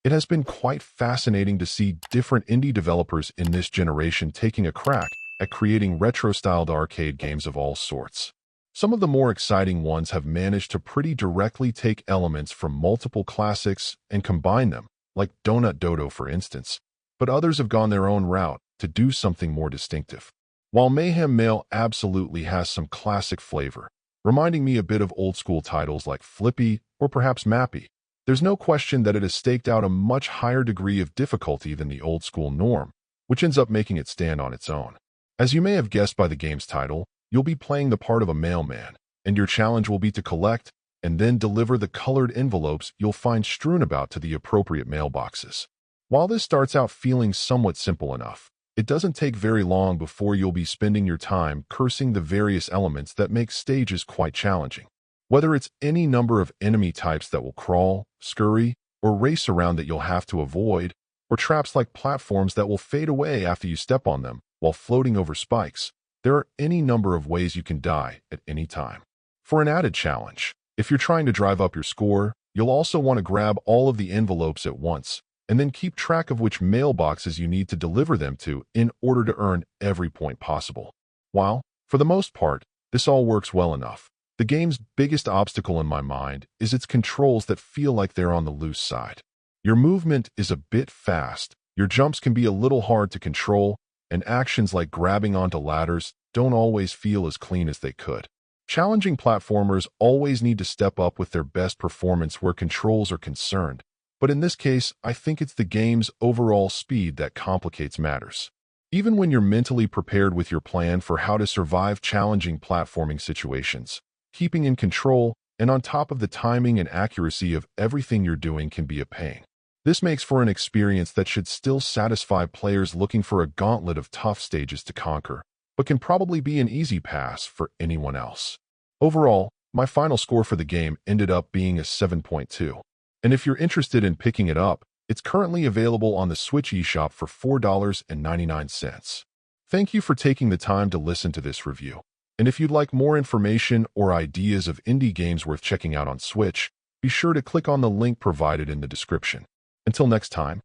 It has been quite fascinating to see different indie developers in this generation taking a crack at creating retro-styled arcade games of all sorts. Some of the more exciting ones have managed to pretty directly take elements from multiple classics and combine them, like Donut Dodo for instance, but others have gone their own route to do something more distinctive. While Mayhem Mail absolutely has some classic flavor, reminding me a bit of old-school titles like Flippy or perhaps Mappy, there's no question that it has staked out a much higher degree of difficulty than the old-school norm, which ends up making it stand on its own. As you may have guessed by the game's title, you'll be playing the part of a mailman, and your challenge will be to collect and then deliver the colored envelopes you'll find strewn about to the appropriate mailboxes. While this starts out feeling somewhat simple enough, it doesn't take very long before you'll be spending your time cursing the various elements that make stages quite challenging. Whether it's any number of enemy types that will crawl, scurry, or race around that you'll have to avoid, or traps like platforms that will fade away after you step on them while floating over spikes, there are any number of ways you can die at any time. For an added challenge, if you're trying to drive up your score, you'll also want to grab all of the envelopes at once, and then keep track of which mailboxes you need to deliver them to in order to earn every point possible. While, for the most part, this all works well enough, the game's biggest obstacle in my mind is its controls that feel like they're on the loose side. Your movement is a bit fast, your jumps can be a little hard to control, and actions like grabbing onto ladders don't always feel as clean as they could. Challenging platformers always need to step up with their best performance where controls are concerned, but in this case, I think it's the game's overall speed that complicates matters. Even when you're mentally prepared with your plan for how to survive challenging platforming situations, keeping in control and on top of the timing and accuracy of everything you're doing can be a pain. This makes for an experience that should still satisfy players looking for a gauntlet of tough stages to conquer, but can probably be an easy pass for anyone else. Overall, my final score for the game ended up being a 7.2. And if you're interested in picking it up, it's currently available on the Switch eShop for $4.99. Thank you for taking the time to listen to this review. And if you'd like more information or ideas of indie games worth checking out on Switch, be sure to click on the link provided in the description. Until next time.